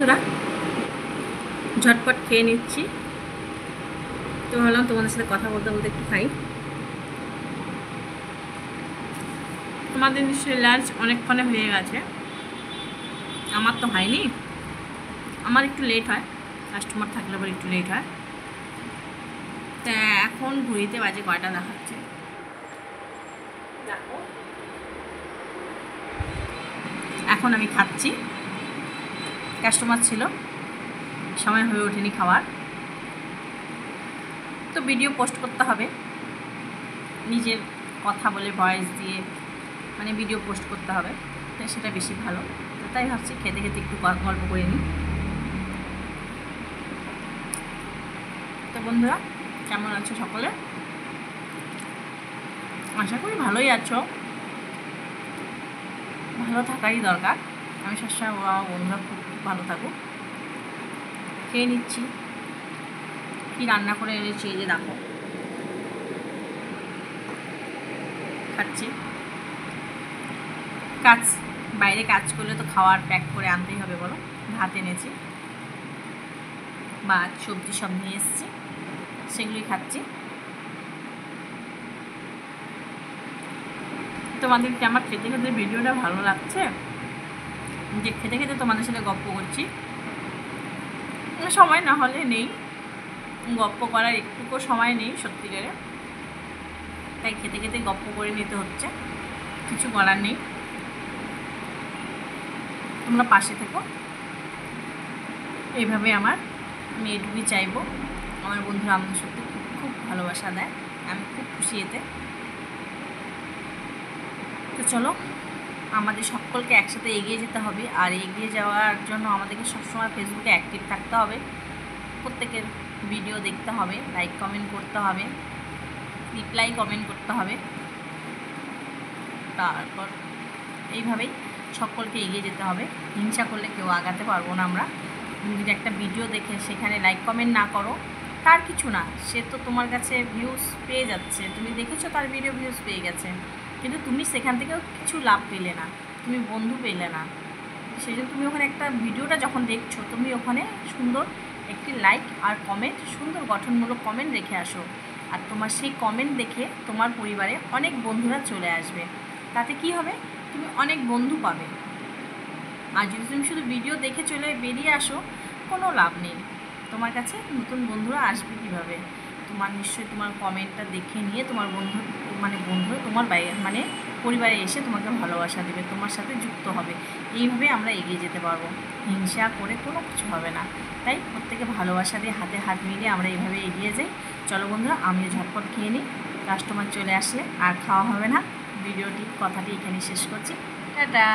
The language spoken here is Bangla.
বন্ধুরা ঝটপট খেয়ে নিচ্ছি। তো ভাবলাম তোমাদের সাথে কথা বলতে বলতে একটু খাই। তোমাদের নিশ্চয়ই লাঞ্চ অনেকক্ষণে হয়ে গেছে, আমার তো হয়নি। আমার একটু লেট হয়, কাস্টমার থাকলে আবার একটু লেট হয়। তা এখন ঘড়িতে বাজে কয়টা দেখাচ্ছে দেখো। এখন আমি খাচ্ছি, কাস্টমার ছিল, সময় হয়ে ওঠেনি খাওয়ার। তো ভিডিও পোস্ট করতে হবে, নিজের কথা বলে ভয়েস দিয়ে মানে ভিডিও পোস্ট করতে হবে, তাই সেটা বেশি ভালো। তো তাই ভাবছি খেতে খেতে একটু গল্প করে নিই। তো বন্ধুরা কেমন আছো সকলে? আশা করি ভালোই আছো, ভালো থাকারই দরকার। আমি সবসময় আমার বন্ধুরা খুব ভালো থাকুক। খেয়ে নিচ্ছি, কি রান্না করে এনেছি এই যে দেখো, খাচ্ছি। বাইরে কাজ করলে তো খাওয়ার প্যাক করে আনতেই হবে, বলো। ভাত এনেছি, মাছ সবজি সব নিয়ে এসেছি, সেগুলোই খাচ্ছি। তোমাদেরকে আমার খেতে খেতে ভিডিওটা ভালো লাগছে, যে খেতে খেতে তোমাদের সাথে গল্প করছি। সময় না হলে নেই, গল্প করার একটুকু সময় নেই সত্যিকারে, তাই খেতে খেতে গল্প করে নিতে হচ্ছে, কিছু করার নেই। তোমরা পাশে থেকো, এইভাবে আমি এটুকুই চাইবো। আমার বন্ধুরা আমাদের সত্যি খুব খুব ভালোবাসা দেয়, আমি খুব খুশি এতে। তো চলো, আমাদের সকলকে একসাথে এগিয়ে যেতে হবে, আর এগিয়ে যাওয়ার জন্য আমাদেরকে সবসময় ফেসবুকে অ্যাক্টিভ থাকতে হবে, প্রত্যেকের ভিডিও দেখতে হবে, লাইক কমেন্ট করতে হবে, রিপ্লাই কমেন্ট করতে হবে। তারপর এইভাবেই সকলকে এগিয়ে যেতে হবে। হিংসা করলে কেউ আগাতে পারবো না আমরা। তুমি যদি একটা ভিডিও দেখে সেখানে লাইক কমেন্ট না করো, তার কিছু না, সে তো তোমার কাছে ভিউজ পেয়ে যাচ্ছে, তুমি দেখেছো তার ভিডিও ভিউজ পেয়ে গেছে, কিন্তু তুমি সেখান থেকেও কিছু লাভ পেলে না, তুমি বন্ধু পেলে না। সেই জন্য তুমি ওখানে একটা ভিডিওটা যখন দেখছো, তুমি ওখানে সুন্দর একটি লাইক আর কমেন্ট, সুন্দর গঠনমূলক কমেন্ট রেখে আসো। আর তোমার সেই কমেন্ট দেখে তোমার পরিবারে অনেক বন্ধুরা চলে আসবে, তাতে কি হবে, তুমি অনেক বন্ধু পাবে। আর যদি তুমি শুধু ভিডিও দেখে চলে বেরিয়ে আসো, কোনো লাভ নেই, তোমার কাছে নতুন বন্ধুরা আসবে কীভাবে? তোমার নিশ্চয়ই তোমার কমেন্টটা দেখে নিয়ে তোমার বন্ধু তোমার মানে পরিবারে এসে তোমাকে ভালোবাসা দেবে, তোমার সাথে যুক্ত হবে। এইভাবে আমরা এগিয়ে যেতে পারবো, হিংসা করে কোনো কিছু হবে না। তাই প্রত্যেকে ভালোবাসা দিয়ে হাতে হাত মিলিয়ে আমরা এইভাবে এগিয়ে যাই। চলো বন্ধুরা, আমিও ঝটপট খেয়ে নিই, কাস্টমার চলে আসলে আর খাওয়া হবে না। কথাটি এখানে শেষ করছি, টাটা।